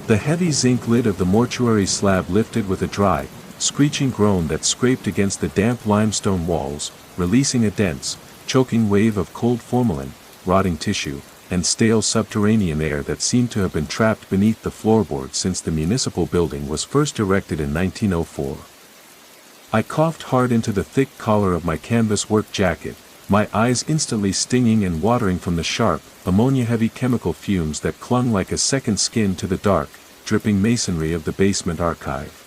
The heavy zinc lid of the mortuary slab lifted with a dry, screeching groan that scraped against the damp limestone walls, releasing a dense, choking wave of cold formalin, rotting tissue, and stale subterranean air that seemed to have been trapped beneath the floorboards since the municipal building was first erected in 1904. I coughed hard into the thick collar of my canvas work jacket, my eyes instantly stinging and watering from the sharp, ammonia-heavy chemical fumes that clung like a second skin to the dark, dripping masonry of the basement archive.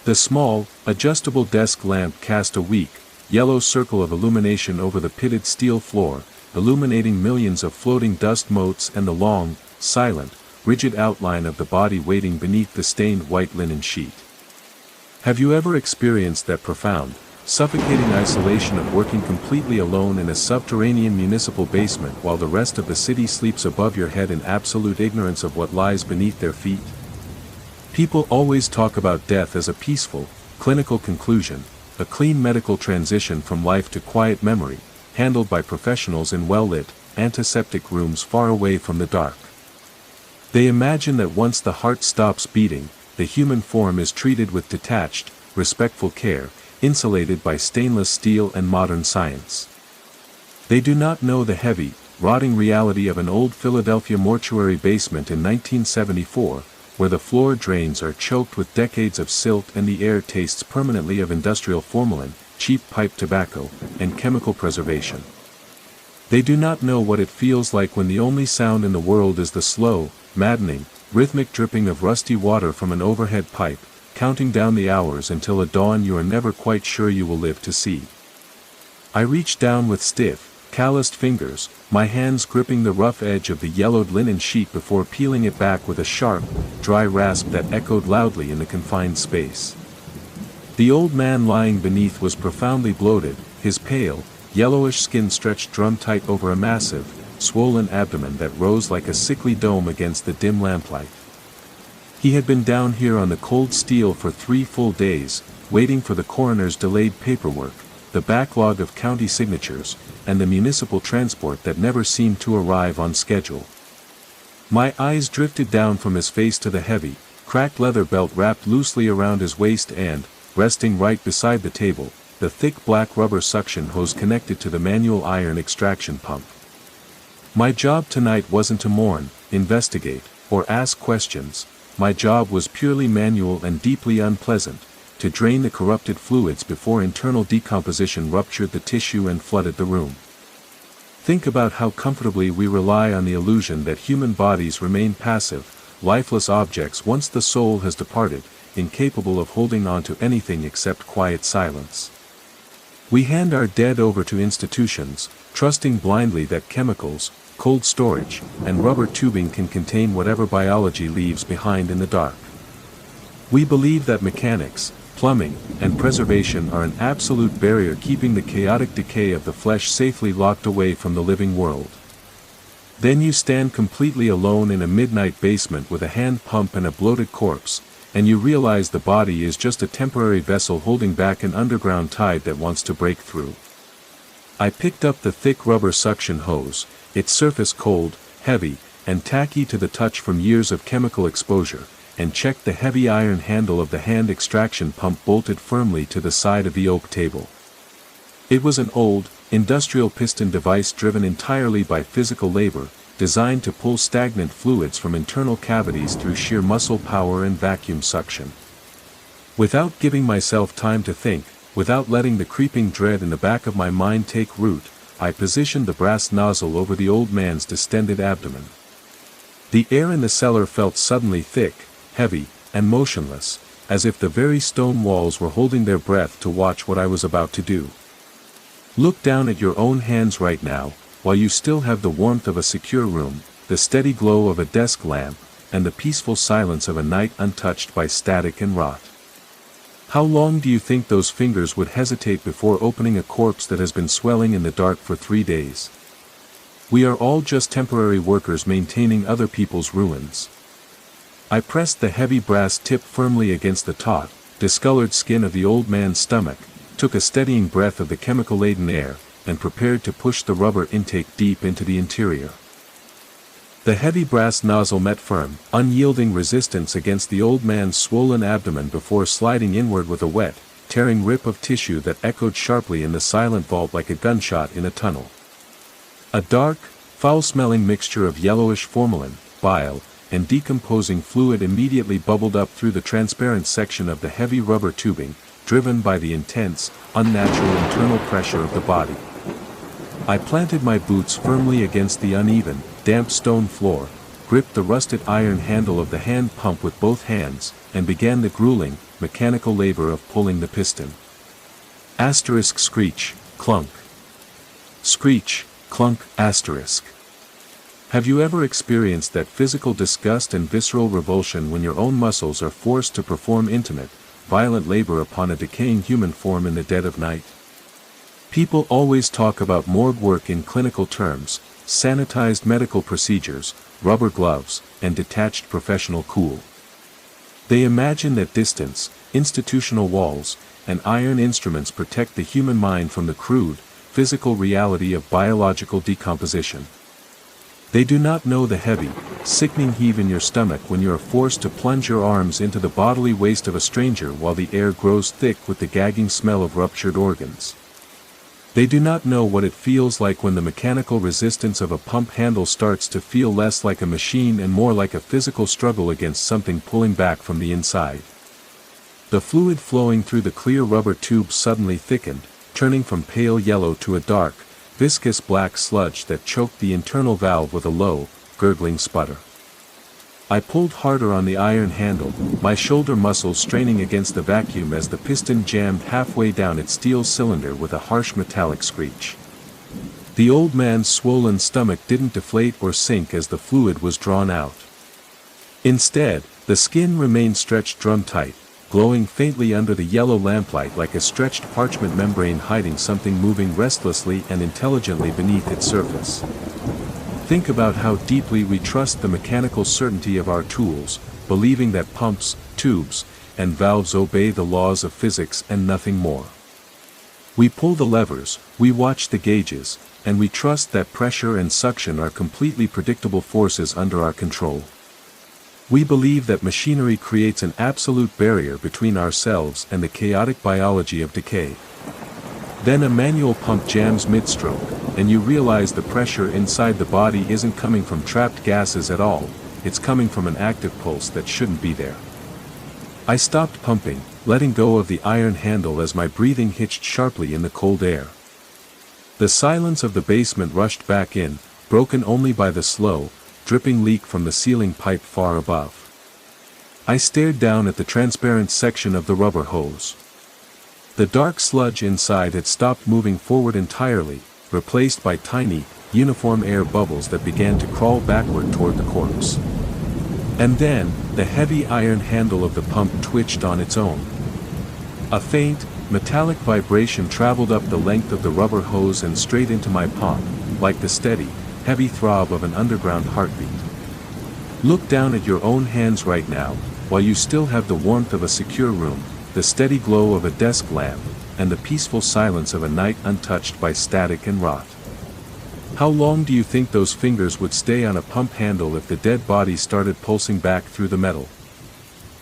The small, adjustable desk lamp cast a weak, yellow circle of illumination over the pitted steel floor, illuminating millions of floating dust motes and the long, silent, rigid outline of the body waiting beneath the stained white linen sheet. Have you ever experienced that profound, suffocating isolation of working completely alone in a subterranean municipal basement while the rest of the city sleeps above your head in absolute ignorance of what lies beneath their feet? People always talk about death as a peaceful, clinical conclusion, a clean medical transition from life to quiet memory, handled by professionals in well-lit, antiseptic rooms far away from the dark. They imagine that once the heart stops beating, the human form is treated with detached, respectful care, insulated by stainless steel and modern science. They do not know the heavy, rotting reality of an old Philadelphia mortuary basement in 1974, where the floor drains are choked with decades of silt and the air tastes permanently of industrial formalin, cheap pipe tobacco, and chemical preservation. They do not know what it feels like when the only sound in the world is the slow, maddening, rhythmic dripping of rusty water from an overhead pipe, counting down the hours until a dawn you are never quite sure you will live to see. I reached down with stiff, calloused fingers, my hands gripping the rough edge of the yellowed linen sheet before peeling it back with a sharp, dry rasp that echoed loudly in the confined space. The old man lying beneath was profoundly bloated, his pale, yellowish skin stretched drum-tight over a massive, swollen abdomen that rose like a sickly dome against the dim lamplight. He had been down here on the cold steel for 3 full days, waiting for the coroner's delayed paperwork, the backlog of county signatures, and the municipal transport that never seemed to arrive on schedule. My eyes drifted down from his face to the heavy, cracked leather belt wrapped loosely around his waist and, resting right beside the table, the thick black rubber suction hose connected to the manual iron extraction pump. My job tonight wasn't to mourn, investigate, or ask questions. My job was purely manual and deeply unpleasant, to drain the corrupted fluids before internal decomposition ruptured the tissue and flooded the room. Think about how comfortably we rely on the illusion that human bodies remain passive, lifeless objects once the soul has departed, incapable of holding on to anything except quiet silence. We hand our dead over to institutions, trusting blindly that chemicals, cold storage, and rubber tubing can contain whatever biology leaves behind in the dark. We believe that mechanics, plumbing, and preservation are an absolute barrier keeping the chaotic decay of the flesh safely locked away from the living world. Then you stand completely alone in a midnight basement with a hand pump and a bloated corpse, and you realize the body is just a temporary vessel holding back an underground tide that wants to break through. I picked up the thick rubber suction hose, its surface cold, heavy, and tacky to the touch from years of chemical exposure, and checked the heavy iron handle of the hand extraction pump bolted firmly to the side of the oak table. It was an old, industrial piston device driven entirely by physical labor, designed to pull stagnant fluids from internal cavities through sheer muscle power and vacuum suction. Without giving myself time to think, without letting the creeping dread in the back of my mind take root, I positioned the brass nozzle over the old man's distended abdomen. The air in the cellar felt suddenly thick, heavy, and motionless, as if the very stone walls were holding their breath to watch what I was about to do. Look down at your own hands right now, while you still have the warmth of a secure room, the steady glow of a desk lamp, and the peaceful silence of a night untouched by static and rot. How long do you think those fingers would hesitate before opening a corpse that has been swelling in the dark for 3 days? We are all just temporary workers maintaining other people's ruins. I pressed the heavy brass tip firmly against the taut, discolored skin of the old man's stomach, took a steadying breath of the chemical-laden air, and prepared to push the rubber intake deep into the interior. The heavy brass nozzle met firm, unyielding resistance against the old man's swollen abdomen before sliding inward with a wet, tearing rip of tissue that echoed sharply in the silent vault like a gunshot in a tunnel. A dark, foul-smelling mixture of yellowish formalin, bile, and decomposing fluid immediately bubbled up through the transparent section of the heavy rubber tubing, driven by the intense, unnatural internal pressure of the body. I planted my boots firmly against the uneven, damp stone floor, gripped the rusted iron handle of the hand pump with both hands, and began the grueling, mechanical labor of pulling the piston. Asterisk screech, clunk. Screech, clunk, asterisk. Have you ever experienced that physical disgust and visceral revulsion when your own muscles are forced to perform intimate, violent labor upon a decaying human form in the dead of night? People always talk about morgue work in clinical terms, sanitized medical procedures, rubber gloves, and detached professional cool. They imagine that distance, institutional walls, and iron instruments protect the human mind from the crude, physical reality of biological decomposition. They do not know the heavy, sickening heave in your stomach when you are forced to plunge your arms into the bodily waste of a stranger while the air grows thick with the gagging smell of ruptured organs. They do not know what it feels like when the mechanical resistance of a pump handle starts to feel less like a machine and more like a physical struggle against something pulling back from the inside. The fluid flowing through the clear rubber tube suddenly thickened, turning from pale yellow to a dark, viscous black sludge that choked the internal valve with a low, gurgling sputter. I pulled harder on the iron handle, my shoulder muscles straining against the vacuum as the piston jammed halfway down its steel cylinder with a harsh metallic screech. The old man's swollen stomach didn't deflate or sink as the fluid was drawn out. Instead, the skin remained stretched drum-tight, glowing faintly under the yellow lamplight like a stretched parchment membrane hiding something moving restlessly and intelligently beneath its surface. Think about how deeply we trust the mechanical certainty of our tools, believing that pumps, tubes, and valves obey the laws of physics and nothing more. We pull the levers, we watch the gauges, and we trust that pressure and suction are completely predictable forces under our control. We believe that machinery creates an absolute barrier between ourselves and the chaotic biology of decay. Then a manual pump jams mid-stroke, and you realize the pressure inside the body isn't coming from trapped gases at all, it's coming from an active pulse that shouldn't be there. I stopped pumping, letting go of the iron handle as my breathing hitched sharply in the cold air. The silence of the basement rushed back in, broken only by the slow, dripping leak from the ceiling pipe far above. I stared down at the transparent section of the rubber hose. The dark sludge inside had stopped moving forward entirely, replaced by tiny, uniform air bubbles that began to crawl backward toward the corpse. And then, the heavy iron handle of the pump twitched on its own. A faint, metallic vibration traveled up the length of the rubber hose and straight into my palm, like the steady, heavy throb of an underground heartbeat. Look down at your own hands right now, while you still have the warmth of a secure room, the steady glow of a desk lamp, and the peaceful silence of a night untouched by static and rot. How long do you think those fingers would stay on a pump handle if the dead body started pulsing back through the metal?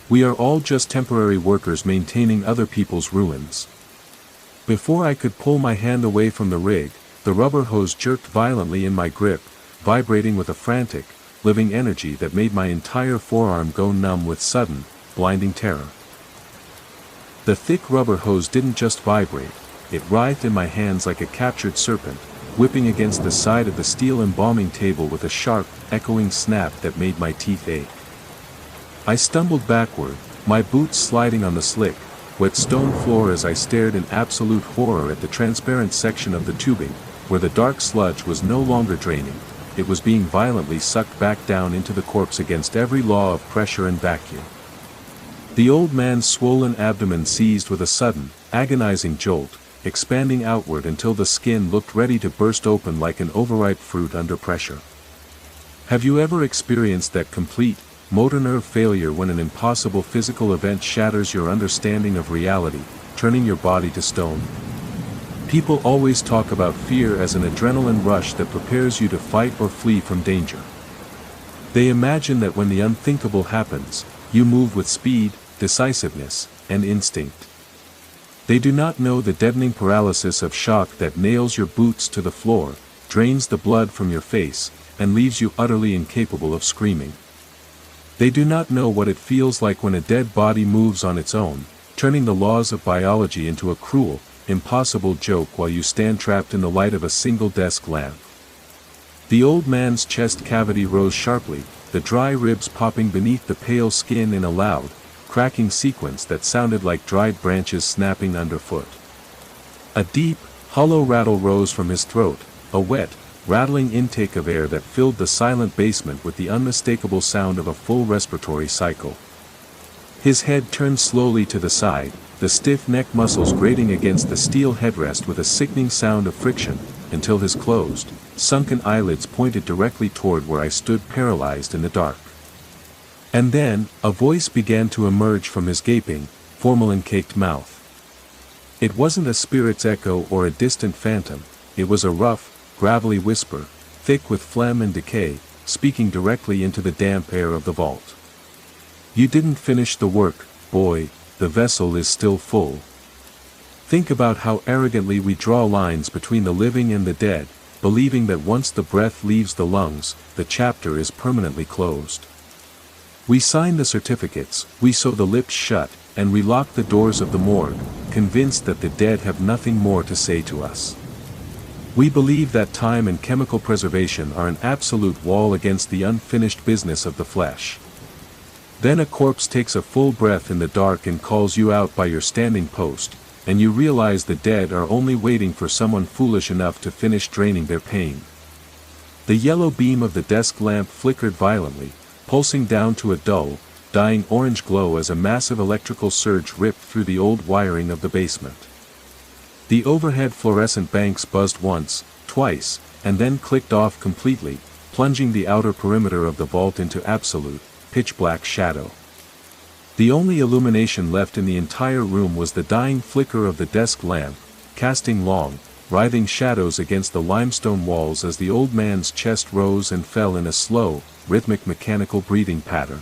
We are all just temporary workers maintaining other people's ruins. Before I could pull my hand away from the rig, the rubber hose jerked violently in my grip, vibrating with a frantic, living energy that made my entire forearm go numb with sudden, blinding terror. The thick rubber hose didn't just vibrate, it writhed in my hands like a captured serpent, whipping against the side of the steel embalming table with a sharp, echoing snap that made my teeth ache. I stumbled backward, my boots sliding on the slick, wet stone floor as I stared in absolute horror at the transparent section of the tubing, where the dark sludge was no longer draining, it was being violently sucked back down into the corpse against every law of pressure and vacuum. The old man's swollen abdomen seized with a sudden, agonizing jolt, expanding outward until the skin looked ready to burst open like an overripe fruit under pressure. Have you ever experienced that complete, motor nerve failure when an impossible physical event shatters your understanding of reality, turning your body to stone? People always talk about fear as an adrenaline rush that prepares you to fight or flee from danger. They imagine that when the unthinkable happens, you move with speed, decisiveness, and instinct. They do not know the deadening paralysis of shock that nails your boots to the floor, drains the blood from your face, and leaves you utterly incapable of screaming. They do not know what it feels like when a dead body moves on its own, turning the laws of biology into a cruel, impossible joke while you stand trapped in the light of a single desk lamp. The old man's chest cavity rose sharply, the dry ribs popping beneath the pale skin in a loud, cracking sequence that sounded like dried branches snapping underfoot. A deep, hollow rattle rose from his throat, a wet, rattling intake of air that filled the silent basement with the unmistakable sound of a full respiratory cycle. His head turned slowly to the side, the stiff neck muscles grating against the steel headrest with a sickening sound of friction, until his closed, sunken eyelids pointed directly toward where I stood paralyzed in the dark. And then, a voice began to emerge from his gaping, formalin-caked mouth. It wasn't a spirit's echo or a distant phantom, it was a rough, gravelly whisper, thick with phlegm and decay, speaking directly into the damp air of the vault. You didn't finish the work, boy, the vessel is still full. Think about how arrogantly we draw lines between the living and the dead, believing that once the breath leaves the lungs, the chapter is permanently closed. We sign the certificates, we sew the lips shut, and we lock the doors of the morgue, convinced that the dead have nothing more to say to us. We believe that time and chemical preservation are an absolute wall against the unfinished business of the flesh. Then a corpse takes a full breath in the dark and calls you out by your standing post, and you realize the dead are only waiting for someone foolish enough to finish draining their pain. The yellow beam of the desk lamp flickered violently, pulsing down to a dull, dying orange glow as a massive electrical surge ripped through the old wiring of the basement. The overhead fluorescent banks buzzed once, twice, and then clicked off completely, plunging the outer perimeter of the vault into absolute, pitch-black shadow. The only illumination left in the entire room was the dying flicker of the desk lamp, casting long, writhing shadows against the limestone walls as the old man's chest rose and fell in a slow, rhythmic mechanical breathing pattern.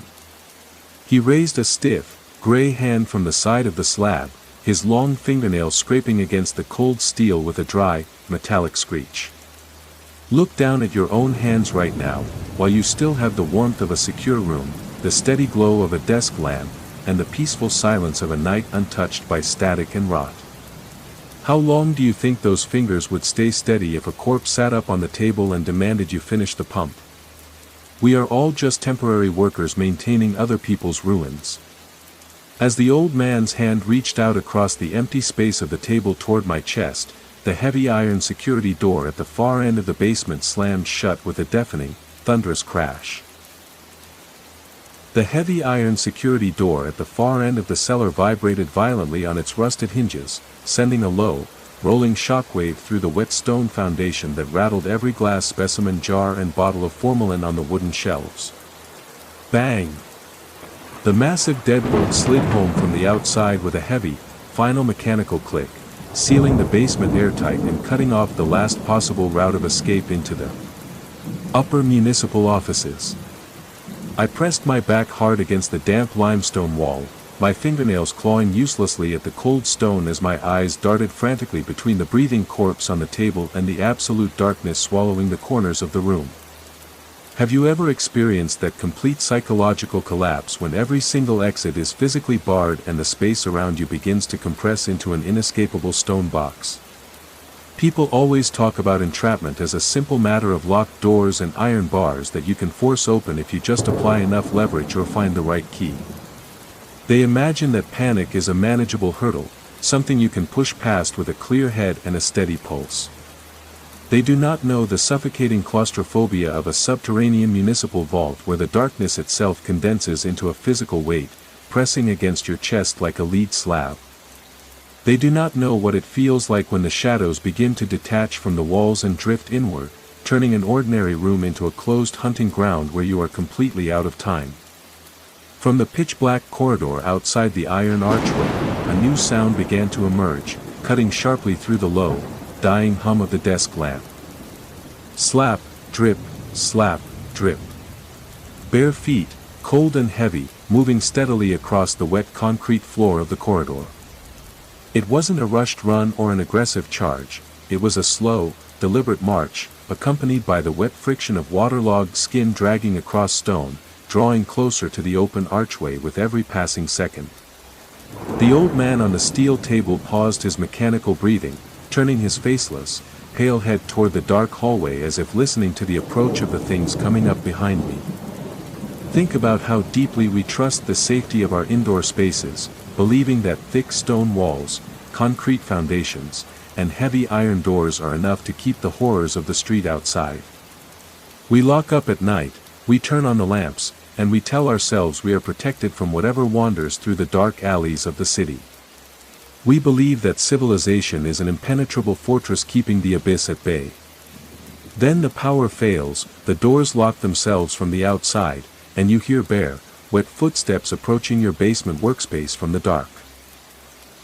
He raised a stiff, gray hand from the side of the slab, his long fingernails scraping against the cold steel with a dry, metallic screech. Look down at your own hands right now, while you still have the warmth of a secure room, the steady glow of a desk lamp, and the peaceful silence of a night untouched by static and rot. How long do you think those fingers would stay steady if a corpse sat up on the table and demanded you finish the pump? We are all just temporary workers maintaining other people's ruins. As the old man's hand reached out across the empty space of the table toward my chest, the heavy iron security door at the far end of the basement slammed shut with a deafening, thunderous crash. The heavy iron security door at the far end of the cellar vibrated violently on its rusted hinges, sending a low, rolling shockwave through the wet stone foundation that rattled every glass specimen jar and bottle of formalin on the wooden shelves. Bang! The massive deadbolt slid home from the outside with a heavy, final mechanical click, sealing the basement airtight and cutting off the last possible route of escape into the upper municipal offices. I pressed my back hard against the damp limestone wall, my fingernails clawing uselessly at the cold stone as my eyes darted frantically between the breathing corpse on the table and the absolute darkness swallowing the corners of the room. Have you ever experienced that complete psychological collapse when every single exit is physically barred and the space around you begins to compress into an inescapable stone box? People always talk about entrapment as a simple matter of locked doors and iron bars that you can force open if you just apply enough leverage or find the right key. They imagine that panic is a manageable hurdle, something you can push past with a clear head and a steady pulse. They do not know the suffocating claustrophobia of a subterranean municipal vault where the darkness itself condenses into a physical weight, pressing against your chest like a lead slab. They do not know what it feels like when the shadows begin to detach from the walls and drift inward, turning an ordinary room into a closed hunting ground where you are completely out of time. From the pitch-black corridor outside the iron archway, a new sound began to emerge, cutting sharply through the low, dying hum of the desk lamp. Slap, drip, slap, drip. Bare feet, cold and heavy, moving steadily across the wet concrete floor of the corridor. It wasn't a rushed run or an aggressive charge, it was a slow, deliberate march, accompanied by the wet friction of waterlogged skin dragging across stone, drawing closer to the open archway with every passing second. The old man on the steel table paused his mechanical breathing, turning his faceless, pale head toward the dark hallway as if listening to the approach of the things coming up behind me. Think about how deeply we trust the safety of our indoor spaces, believing that thick stone walls, concrete foundations, and heavy iron doors are enough to keep the horrors of the street outside. We lock up at night, we turn on the lamps, and we tell ourselves we are protected from whatever wanders through the dark alleys of the city. We believe that civilization is an impenetrable fortress keeping the abyss at bay. Then the power fails, the doors lock themselves from the outside, and you hear bare, wet footsteps approaching your basement workspace from the dark.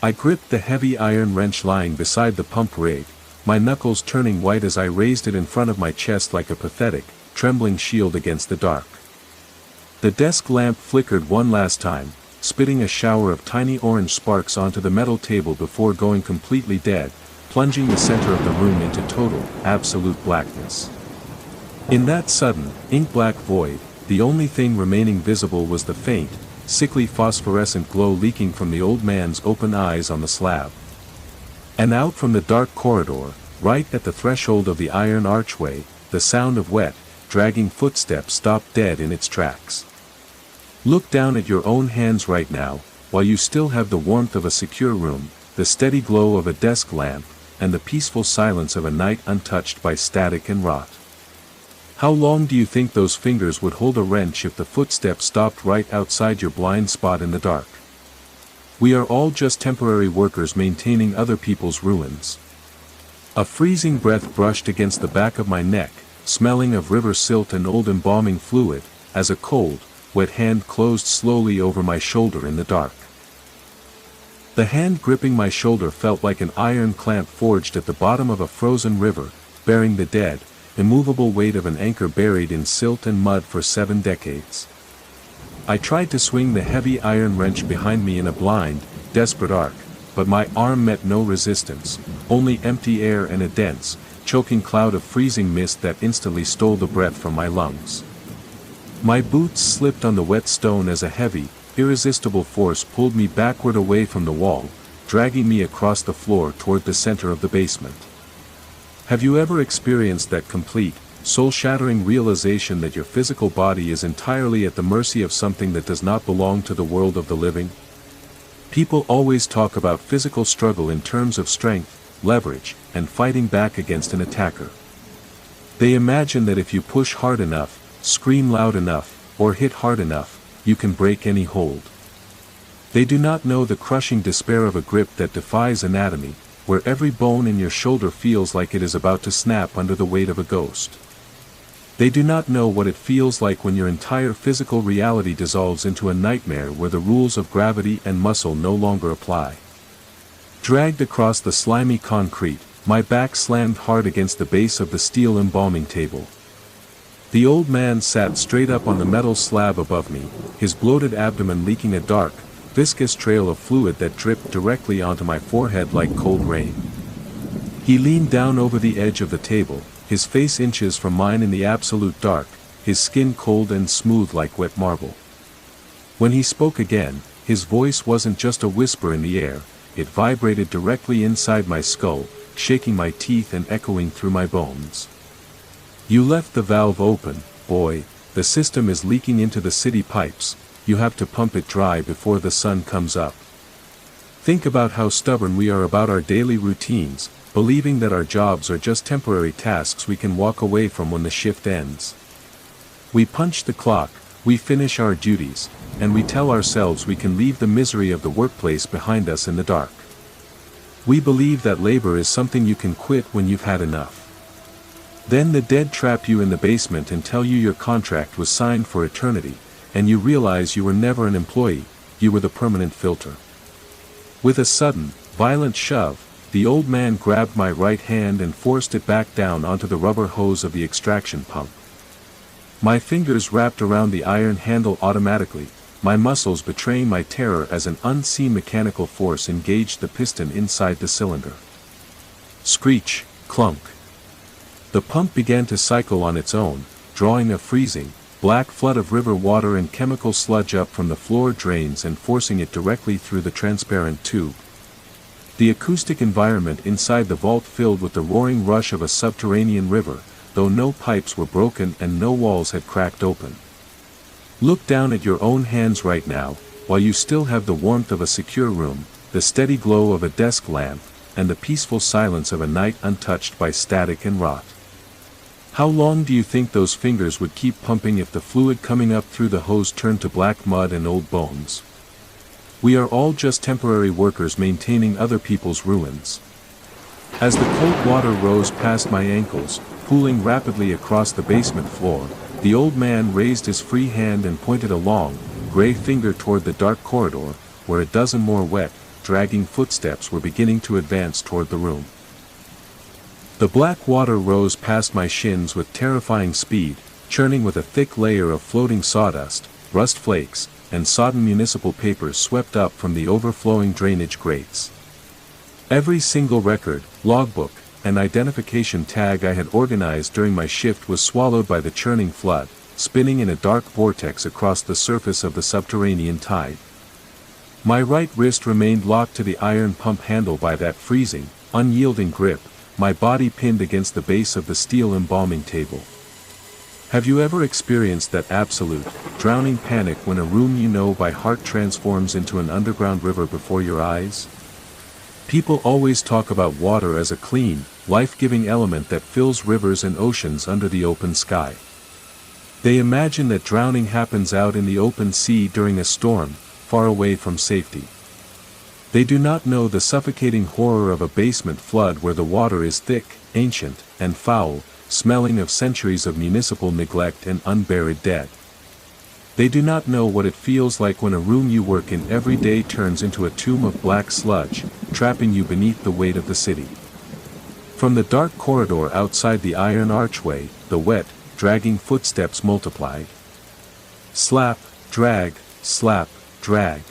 I gripped the heavy iron wrench lying beside the pump rig, my knuckles turning white as I raised it in front of my chest like a pathetic, trembling shield against the dark. The desk lamp flickered one last time, spitting a shower of tiny orange sparks onto the metal table before going completely dead, plunging the center of the room into total, absolute blackness. In that sudden, ink-black void, the only thing remaining visible was the faint, sickly phosphorescent glow leaking from the old man's open eyes on the slab. And out from the dark corridor, right at the threshold of the iron archway, the sound of wet, dragging footsteps stopped dead in its tracks. Look down at your own hands right now, while you still have the warmth of a secure room, the steady glow of a desk lamp, and the peaceful silence of a night untouched by static and rot. How long do you think those fingers would hold a wrench if the footsteps stopped right outside your blind spot in the dark? We are all just temporary workers maintaining other people's ruins. A freezing breath brushed against the back of my neck, smelling of river silt and old embalming fluid, as a cold, wet hand closed slowly over my shoulder in the dark. The hand gripping my shoulder felt like an iron clamp forged at the bottom of a frozen river, bearing the dead, immovable weight of an anchor buried in silt and mud for 7 decades. I tried to swing the heavy iron wrench behind me in a blind, desperate arc, but my arm met no resistance, only empty air and a dense, choking cloud of freezing mist that instantly stole the breath from my lungs. My boots slipped on the wet stone as a heavy, irresistible force pulled me backward away from the wall, dragging me across the floor toward the center of the basement. Have you ever experienced that complete, soul-shattering realization that your physical body is entirely at the mercy of something that does not belong to the world of the living? People always talk about physical struggle in terms of strength, leverage, and fighting back against an attacker. They imagine that if you push hard enough, scream loud enough, or hit hard enough, you can break any hold. They do not know the crushing despair of a grip that defies anatomy, where every bone in your shoulder feels like it is about to snap under the weight of a ghost. They do not know what it feels like when your entire physical reality dissolves into a nightmare where the rules of gravity and muscle no longer apply. Dragged across the slimy concrete, my back slammed hard against the base of the steel embalming table. The old man sat straight up on the metal slab above me, his bloated abdomen leaking a dark, viscous trail of fluid that dripped directly onto my forehead like cold rain. He leaned down over the edge of the table, his face inches from mine in the absolute dark, his skin cold and smooth like wet marble. When he spoke again, his voice wasn't just a whisper in the air, it vibrated directly inside my skull, shaking my teeth and echoing through my bones. You left the valve open, boy, the system is leaking into the city pipes, you have to pump it dry before the sun comes up. Think about how stubborn we are about our daily routines, believing that our jobs are just temporary tasks we can walk away from when the shift ends. We punch the clock, we finish our duties, and we tell ourselves we can leave the misery of the workplace behind us in the dark. We believe that labor is something you can quit when you've had enough. Then the dead trap you in the basement and tell you your contract was signed for eternity, and you realize you were never an employee, you were the permanent filter. With a sudden, violent shove, the old man grabbed my right hand and forced it back down onto the rubber hose of the extraction pump. My fingers wrapped around the iron handle automatically, my muscles betraying my terror as an unseen mechanical force engaged the piston inside the cylinder. Screech, clunk. The pump began to cycle on its own, drawing a freezing, black flood of river water and chemical sludge up from the floor drains and forcing it directly through the transparent tube. The acoustic environment inside the vault filled with the roaring rush of a subterranean river, though no pipes were broken and no walls had cracked open. Look down at your own hands right now, while you still have the warmth of a secure room, the steady glow of a desk lamp, and the peaceful silence of a night untouched by static and rot. How long do you think those fingers would keep pumping if the fluid coming up through the hose turned to black mud and old bones? We are all just temporary workers maintaining other people's ruins. As the cold water rose past my ankles, pooling rapidly across the basement floor, the old man raised his free hand and pointed a long, gray finger toward the dark corridor, where a dozen more wet, dragging footsteps were beginning to advance toward the room. The black water rose past my shins with terrifying speed, churning with a thick layer of floating sawdust, rust flakes, and sodden municipal papers swept up from the overflowing drainage grates. Every single record, logbook, and identification tag I had organized during my shift was swallowed by the churning flood, spinning in a dark vortex across the surface of the subterranean tide. My right wrist remained locked to the iron pump handle by that freezing, unyielding grip, my body pinned against the base of the steel embalming table. Have you ever experienced that absolute, drowning panic when a room you know by heart transforms into an underground river before your eyes? People always talk about water as a clean, life-giving element that fills rivers and oceans under the open sky. They imagine that drowning happens out in the open sea during a storm, far away from safety. They do not know the suffocating horror of a basement flood where the water is thick, ancient, and foul, smelling of centuries of municipal neglect and unburied dead. They do not know what it feels like when a room you work in every day turns into a tomb of black sludge, trapping you beneath the weight of the city. From the dark corridor outside the iron archway, the wet, dragging footsteps multiplied. Slap, drag, slap, drag.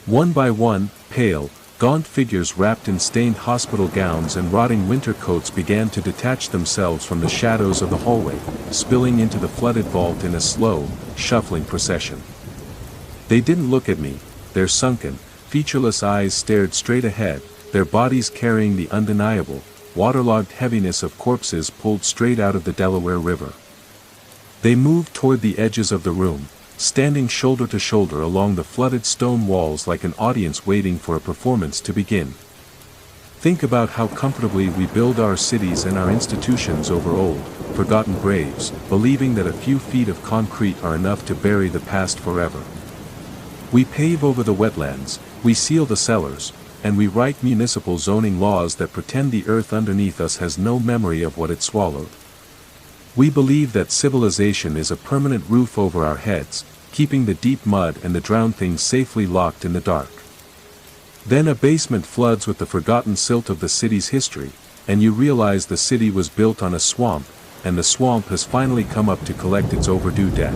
One by one, pale, gaunt figures wrapped in stained hospital gowns and rotting winter coats began to detach themselves from the shadows of the hallway, spilling into the flooded vault in a slow, shuffling procession. They didn't look at me, their sunken, featureless eyes stared straight ahead, their bodies carrying the undeniable, waterlogged heaviness of corpses pulled straight out of the Delaware River. They moved toward the edges of the room, standing shoulder to shoulder along the flooded stone walls like an audience waiting for a performance to begin. Think about how comfortably we build our cities and our institutions over old, forgotten graves, believing that a few feet of concrete are enough to bury the past forever. We pave over the wetlands, we seal the cellars, and we write municipal zoning laws that pretend the earth underneath us has no memory of what it swallowed. We believe that civilization is a permanent roof over our heads, keeping the deep mud and the drowned things safely locked in the dark. Then a basement floods with the forgotten silt of the city's history, and you realize the city was built on a swamp, and the swamp has finally come up to collect its overdue debt.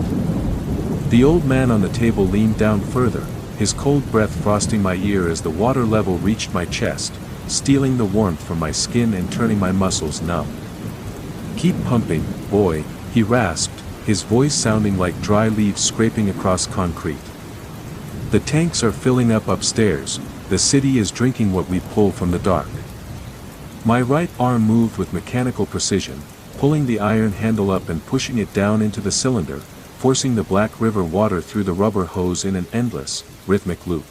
The old man on the table leaned down further, his cold breath frosting my ear as the water level reached my chest, stealing the warmth from my skin and turning my muscles numb. "Keep pumping, boy," he rasped, his voice sounding like dry leaves scraping across concrete. "The tanks are filling up upstairs, the city is drinking what we pull from the dark." My right arm moved with mechanical precision, pulling the iron handle up and pushing it down into the cylinder, forcing the black river water through the rubber hose in an endless, rhythmic loop.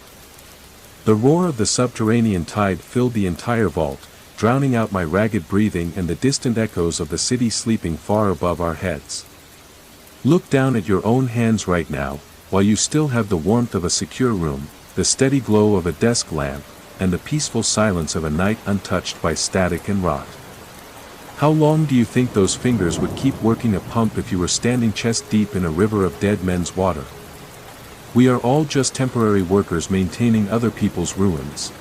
The roar of the subterranean tide filled the entire vault, drowning out my ragged breathing and the distant echoes of the city sleeping far above our heads. Look down at your own hands right now, while you still have the warmth of a secure room, the steady glow of a desk lamp, and the peaceful silence of a night untouched by static and rot. How long do you think those fingers would keep working a pump if you were standing chest deep in a river of dead men's water? We are all just temporary workers maintaining other people's ruins.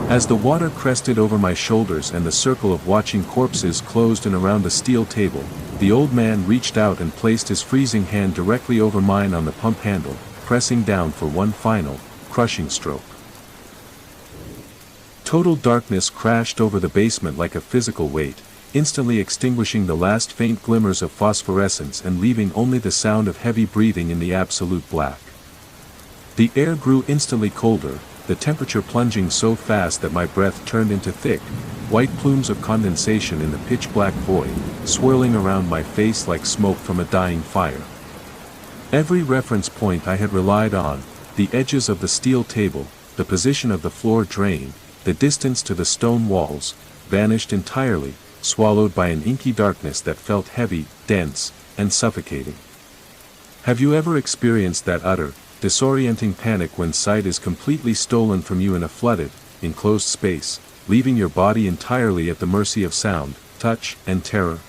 As the water crested over my shoulders and the circle of watching corpses closed in around the steel table, the old man reached out and placed his freezing hand directly over mine on the pump handle, pressing down for one final, crushing stroke. Total darkness crashed over the basement like a physical weight, instantly extinguishing the last faint glimmers of phosphorescence and leaving only the sound of heavy breathing in the absolute black. The air grew instantly colder, the temperature plunging so fast that my breath turned into thick, white plumes of condensation in the pitch-black void, swirling around my face like smoke from a dying fire. Every reference point I had relied on, the edges of the steel table, the position of the floor drain, the distance to the stone walls, vanished entirely, swallowed by an inky darkness that felt heavy, dense, and suffocating. Have you ever experienced that utter, disorienting panic when sight is completely stolen from you in a flooded, enclosed space, leaving your body entirely at the mercy of sound, touch, and terror?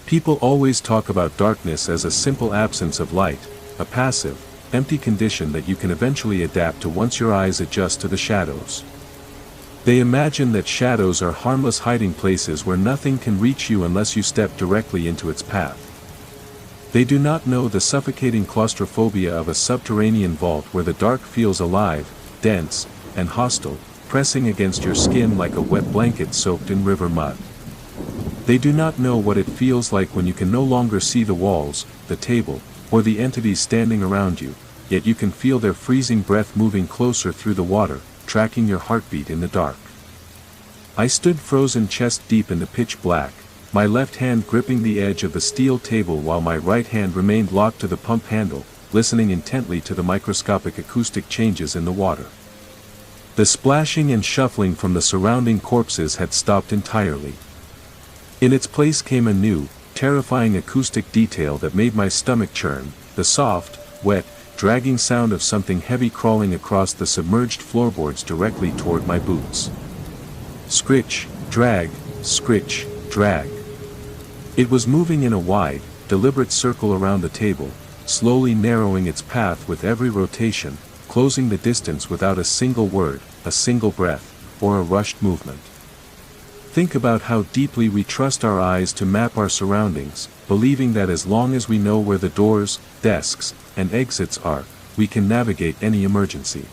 People always talk about darkness as a simple absence of light, a passive, empty condition that you can eventually adapt to once your eyes adjust to the shadows. They imagine that shadows are harmless hiding places where nothing can reach you unless you step directly into its path. They do not know the suffocating claustrophobia of a subterranean vault where the dark feels alive, dense, and hostile, pressing against your skin like a wet blanket soaked in river mud. They do not know what it feels like when you can no longer see the walls, the table, or the entities standing around you, yet you can feel their freezing breath moving closer through the water, tracking your heartbeat in the dark. I stood frozen chest deep in the pitch black, my left hand gripping the edge of the steel table while my right hand remained locked to the pump handle, listening intently to the microscopic acoustic changes in the water. The splashing and shuffling from the surrounding corpses had stopped entirely. In its place came a new, terrifying acoustic detail that made my stomach churn, the soft, wet, dragging sound of something heavy crawling across the submerged floorboards directly toward my boots. Scritch, drag, scritch, drag. It was moving in a wide, deliberate circle around the table, slowly narrowing its path with every rotation, closing the distance without a single word, a single breath, or a rushed movement. Think about how deeply we trust our eyes to map our surroundings, believing that as long as we know where the doors, desks, and exits are, we can navigate any emergency.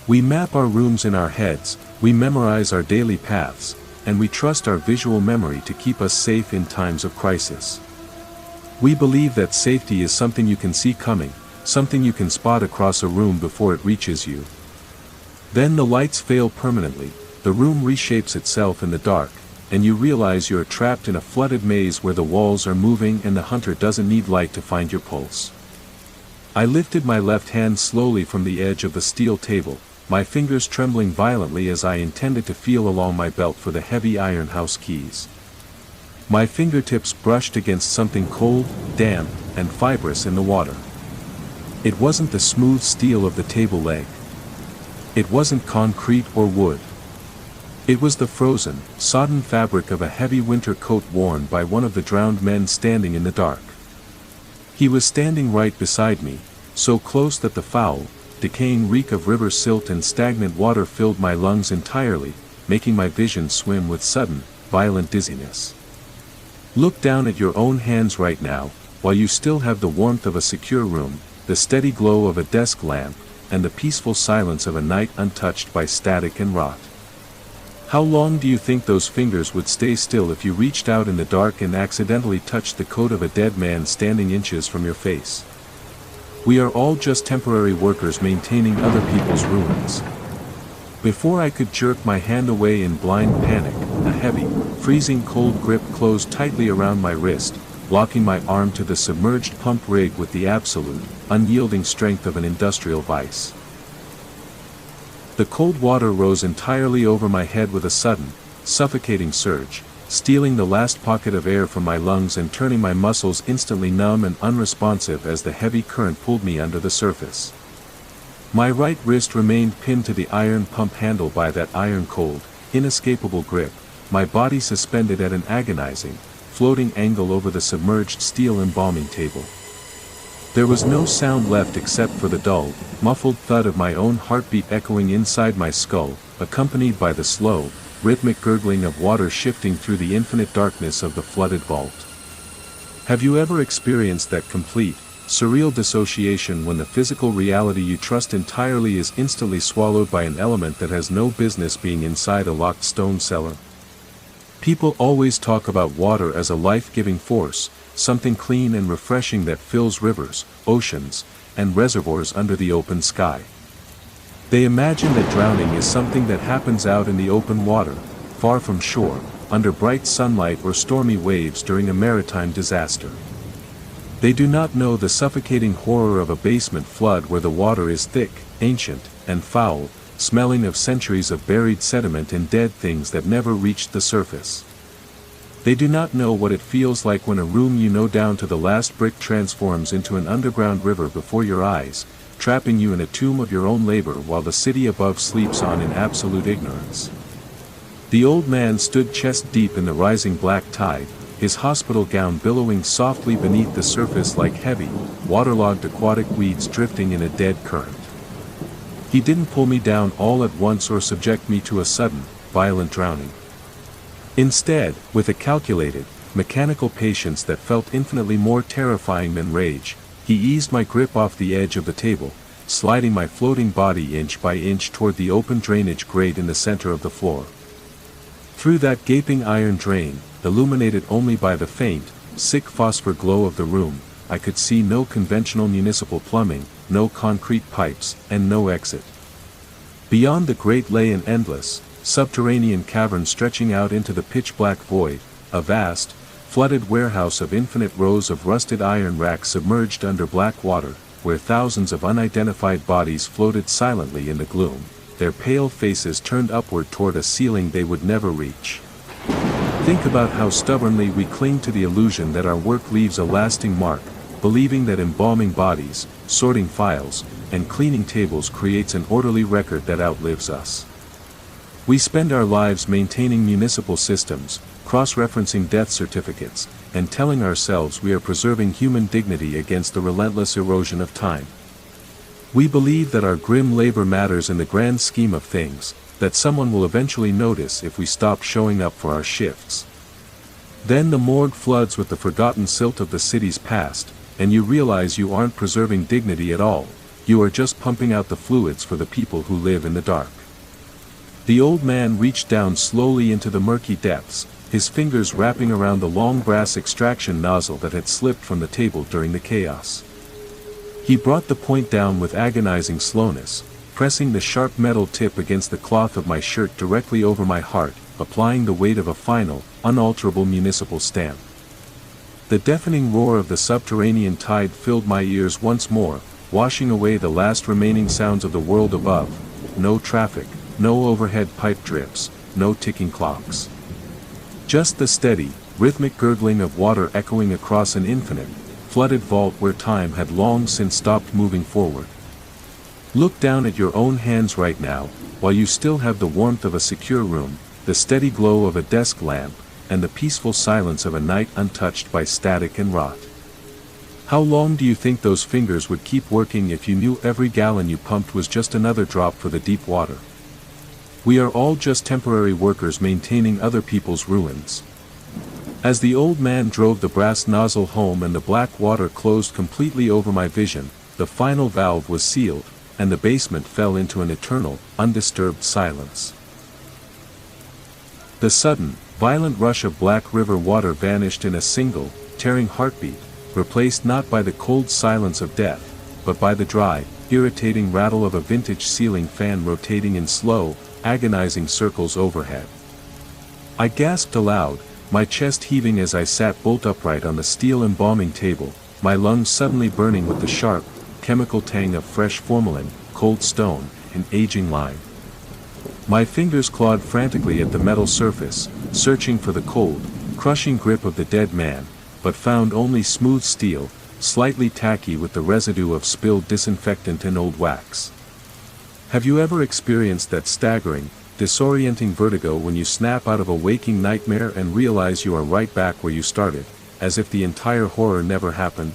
We map our rooms in our heads, we memorize our daily paths, and we trust our visual memory to keep us safe in times of crisis. We believe that safety is something you can see coming, something you can spot across a room before it reaches you. Then the lights fail permanently, the room reshapes itself in the dark, and you realize you are trapped in a flooded maze where the walls are moving and the hunter doesn't need light to find your pulse. I lifted my left hand slowly from the edge of the steel table, my fingers trembling violently as I intended to feel along my belt for the heavy iron house keys. My fingertips brushed against something cold, damp, and fibrous in the water. It wasn't the smooth steel of the table leg. It wasn't concrete or wood. It was the frozen, sodden fabric of a heavy winter coat worn by one of the drowned men standing in the dark. He was standing right beside me, so close that the foul, decaying reek of river silt and stagnant water filled my lungs entirely, making my vision swim with sudden, violent dizziness. Look down at your own hands right now, while you still have the warmth of a secure room, the steady glow of a desk lamp, and the peaceful silence of a night untouched by static and rot. How long do you think those fingers would stay still if you reached out in the dark and accidentally touched the coat of a dead man standing inches from your face? We are all just temporary workers maintaining other people's ruins. Before I could jerk my hand away in blind panic, a heavy, freezing cold grip closed tightly around my wrist, locking my arm to the submerged pump rig with the absolute, unyielding strength of an industrial vice. The cold water rose entirely over my head with a sudden, suffocating surge, stealing the last pocket of air from my lungs and turning my muscles instantly numb and unresponsive as the heavy current pulled me under the surface. My right wrist remained pinned to the iron pump handle by that iron-cold, inescapable grip, my body suspended at an agonizing, floating angle over the submerged steel embalming table. There was no sound left except for the dull, muffled thud of my own heartbeat echoing inside my skull, accompanied by the slow, rhythmic gurgling of water shifting through the infinite darkness of the flooded vault. Have you ever experienced that complete, surreal dissociation when the physical reality you trust entirely is instantly swallowed by an element that has no business being inside a locked stone cellar? People always talk about water as a life-giving force, something clean and refreshing that fills rivers, oceans, and reservoirs under the open sky. They imagine that drowning is something that happens out in the open water, far from shore, under bright sunlight or stormy waves during a maritime disaster. They do not know the suffocating horror of a basement flood where the water is thick, ancient, and foul, smelling of centuries of buried sediment and dead things that never reached the surface. They do not know what it feels like when a room you know down to the last brick transforms into an underground river before your eyes, trapping you in a tomb of your own labor while the city above sleeps on in absolute ignorance. The old man stood chest deep in the rising black tide, his hospital gown billowing softly beneath the surface like heavy, waterlogged aquatic weeds drifting in a dead current. He didn't pull me down all at once or subject me to a sudden, violent drowning. Instead, with a calculated, mechanical patience that felt infinitely more terrifying than rage, he eased my grip off the edge of the table, sliding my floating body inch by inch toward the open drainage grate in the center of the floor. Through that gaping iron drain, illuminated only by the faint, sick phosphor glow of the room, I could see no conventional municipal plumbing, no concrete pipes, and no exit. Beyond the grate lay an endless, subterranean cavern stretching out into the pitch-black void, a vast, flooded warehouse of infinite rows of rusted iron racks submerged under black water, where thousands of unidentified bodies floated silently in the gloom, their pale faces turned upward toward a ceiling they would never reach. Think about how stubbornly we cling to the illusion that our work leaves a lasting mark, believing that embalming bodies, sorting files, and cleaning tables creates an orderly record that outlives us. We spend our lives maintaining municipal systems, cross-referencing death certificates, and telling ourselves we are preserving human dignity against the relentless erosion of time. We believe that our grim labor matters in the grand scheme of things, that someone will eventually notice if we stop showing up for our shifts. Then the morgue floods with the forgotten silt of the city's past, and you realize you aren't preserving dignity at all, you are just pumping out the fluids for the people who live in the dark. The old man reached down slowly into the murky depths, his fingers wrapping around the long brass extraction nozzle that had slipped from the table during the chaos. He brought the point down with agonizing slowness, pressing the sharp metal tip against the cloth of my shirt directly over my heart, applying the weight of a final, unalterable municipal stamp. The deafening roar of the subterranean tide filled my ears once more, washing away the last remaining sounds of the world above. No traffic, no overhead pipe drips, no ticking clocks. Just the steady, rhythmic gurgling of water echoing across an infinite, flooded vault where time had long since stopped moving forward. Look down at your own hands right now, while you still have the warmth of a secure room, the steady glow of a desk lamp, and the peaceful silence of a night untouched by static and rot. How long do you think those fingers would keep working if you knew every gallon you pumped was just another drop for the deep water? We are all just temporary workers maintaining other people's ruins. As the old man drove the brass nozzle home and the black water closed completely over my vision, the final valve was sealed, and the basement fell into an eternal, undisturbed silence. The sudden, violent rush of Black River water vanished in a single, tearing heartbeat, replaced not by the cold silence of death, but by the dry, irritating rattle of a vintage ceiling fan rotating in slow, agonizing circles overhead. I gasped aloud, my chest heaving as I sat bolt upright on the steel embalming table, my lungs suddenly burning with the sharp, chemical tang of fresh formalin, cold stone, and aging lime. My fingers clawed frantically at the metal surface, searching for the cold, crushing grip of the dead man, but found only smooth steel, slightly tacky with the residue of spilled disinfectant and old wax. Have you ever experienced that staggering, disorienting vertigo when you snap out of a waking nightmare and realize you are right back where you started, as if the entire horror never happened?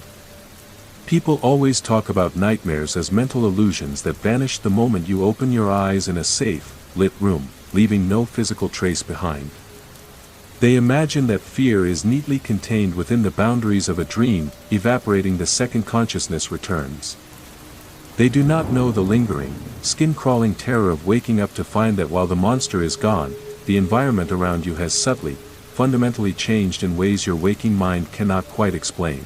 People always talk about nightmares as mental illusions that vanish the moment you open your eyes in a safe, lit room, leaving no physical trace behind. They imagine that fear is neatly contained within the boundaries of a dream, evaporating the second consciousness returns. They do not know the lingering, skin-crawling terror of waking up to find that while the monster is gone, the environment around you has subtly, fundamentally changed in ways your waking mind cannot quite explain.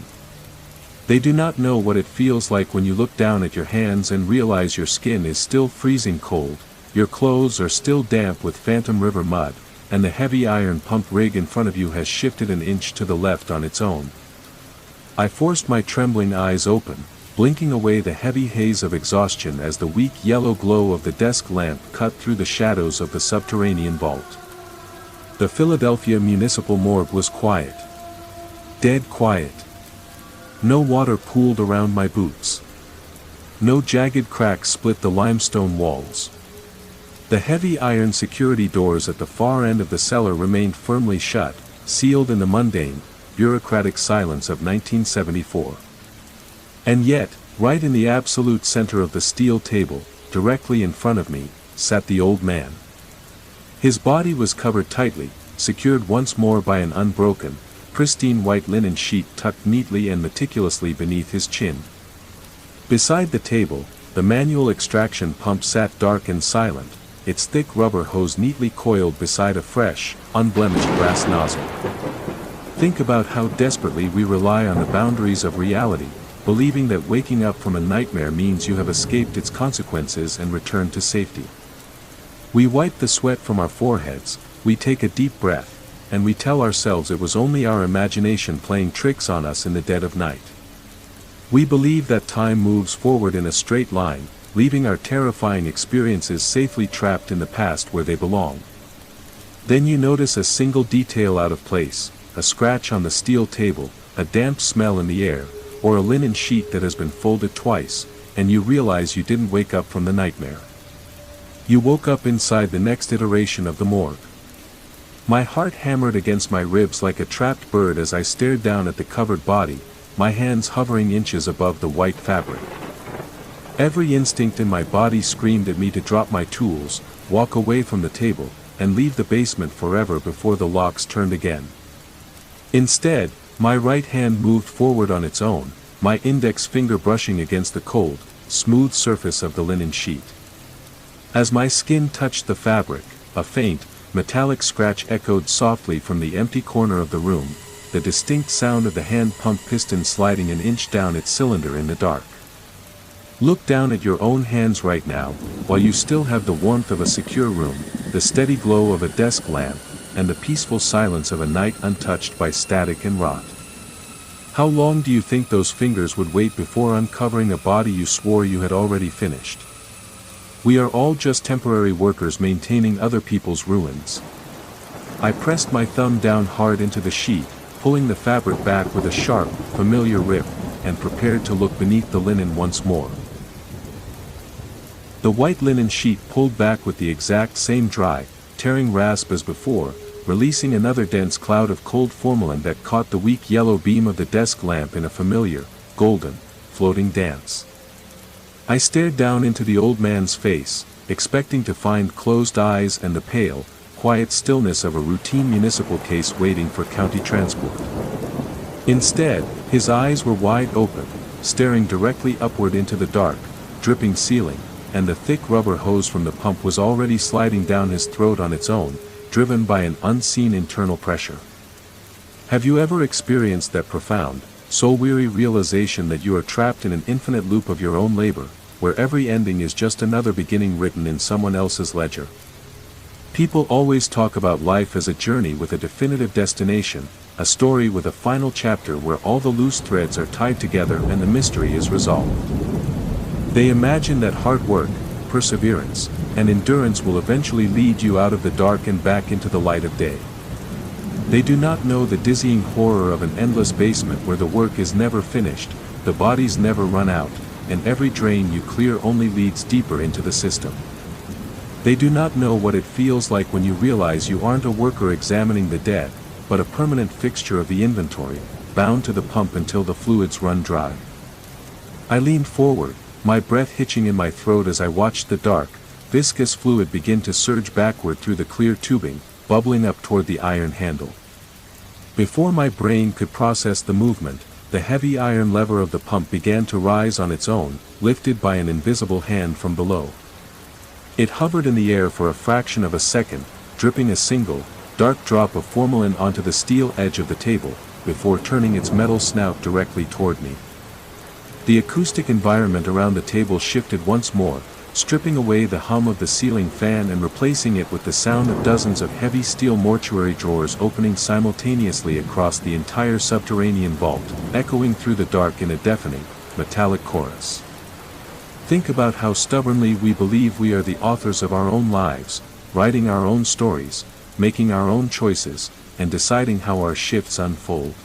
They do not know what it feels like when you look down at your hands and realize your skin is still freezing cold, your clothes are still damp with Phantom River mud, and the heavy iron pump rig in front of you has shifted an inch to the left on its own. I forced my trembling eyes open, blinking away the heavy haze of exhaustion as the weak yellow glow of the desk lamp cut through the shadows of the subterranean vault. The Philadelphia Municipal Morgue was quiet. Dead quiet. No water pooled around my boots. No jagged cracks split the limestone walls. The heavy iron security doors at the far end of the cellar remained firmly shut, sealed in the mundane, bureaucratic silence of 1974. And yet, right in the absolute center of the steel table, directly in front of me, sat the old man. His body was covered tightly, secured once more by an unbroken, pristine white linen sheet tucked neatly and meticulously beneath his chin. Beside the table, the manual extraction pump sat dark and silent, its thick rubber hose neatly coiled beside a fresh, unblemished brass nozzle. Think about how desperately we rely on the boundaries of reality, believing that waking up from a nightmare means you have escaped its consequences and returned to safety. We wipe the sweat from our foreheads, we take a deep breath, and we tell ourselves it was only our imagination playing tricks on us in the dead of night. We believe that time moves forward in a straight line, leaving our terrifying experiences safely trapped in the past where they belong. Then you notice a single detail out of place, a scratch on the steel table, a damp smell in the air, or a linen sheet that has been folded twice, and you realize you didn't wake up from the nightmare. You woke up inside the next iteration of the morgue. My heart hammered against my ribs like a trapped bird as I stared down at the covered body, my hands hovering inches above the white fabric. Every instinct in my body screamed at me to drop my tools, walk away from the table, and leave the basement forever before the locks turned again. Instead, my right hand moved forward on its own, my index finger brushing against the cold, smooth surface of the linen sheet. As my skin touched the fabric, a faint, metallic scratch echoed softly from the empty corner of the room, the distinct sound of the hand pump piston sliding an inch down its cylinder in the dark. Look down at your own hands right now, while you still have the warmth of a secure room, the steady glow of a desk lamp, and the peaceful silence of a night untouched by static and rot. How long do you think those fingers would wait before uncovering a body you swore you had already finished? We are all just temporary workers maintaining other people's ruins. I pressed my thumb down hard into the sheet, pulling the fabric back with a sharp, familiar rip, and prepared to look beneath the linen once more. The white linen sheet pulled back with the exact same dry, tearing rasp as before, releasing another dense cloud of cold formalin that caught the weak yellow beam of the desk lamp in a familiar, golden, floating dance. I stared down into the old man's face, expecting to find closed eyes and the pale, quiet stillness of a routine municipal case waiting for county transport. Instead, his eyes were wide open, staring directly upward into the dark, dripping ceiling, and the thick rubber hose from the pump was already sliding down his throat on its own, driven by an unseen internal pressure. Have you ever experienced that profound, soul-weary realization that you are trapped in an infinite loop of your own labor, where every ending is just another beginning written in someone else's ledger? People always talk about life as a journey with a definitive destination, a story with a final chapter where all the loose threads are tied together and the mystery is resolved. They imagine that hard work, perseverance, and endurance will eventually lead you out of the dark and back into the light of day. They do not know the dizzying horror of an endless basement where the work is never finished, the bodies never run out, and every drain you clear only leads deeper into the system. They do not know what it feels like when you realize you aren't a worker examining the dead, but a permanent fixture of the inventory, bound to the pump until the fluids run dry. I leaned forward, my breath hitching in my throat as I watched the dark, viscous fluid begin to surge backward through the clear tubing, bubbling up toward the iron handle. Before my brain could process the movement, the heavy iron lever of the pump began to rise on its own, lifted by an invisible hand from below. It hovered in the air for a fraction of a second, dripping a single, dark drop of formalin onto the steel edge of the table, before turning its metal snout directly toward me. The acoustic environment around the table shifted once more, stripping away the hum of the ceiling fan and replacing it with the sound of dozens of heavy steel mortuary drawers opening simultaneously across the entire subterranean vault, echoing through the dark in a deafening, metallic chorus. Think about how stubbornly we believe we are the authors of our own lives, writing our own stories, making our own choices, and deciding how our shifts unfold.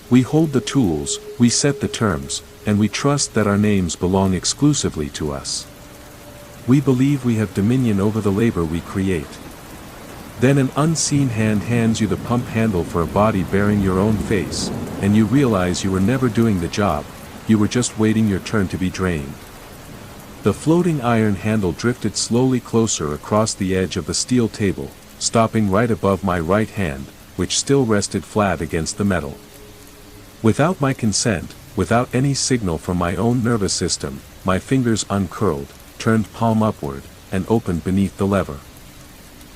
We hold the tools, we set the terms, and we trust that our names belong exclusively to us. We believe we have dominion over the labor we create. Then an unseen hand hands you the pump handle for a body bearing your own face, and you realize you were never doing the job, you were just waiting your turn to be drained. The floating iron handle drifted slowly closer across the edge of the steel table, stopping right above my right hand, which still rested flat against the metal. Without my consent, without any signal from my own nervous system, my fingers uncurled, turned palm upward, and opened beneath the lever.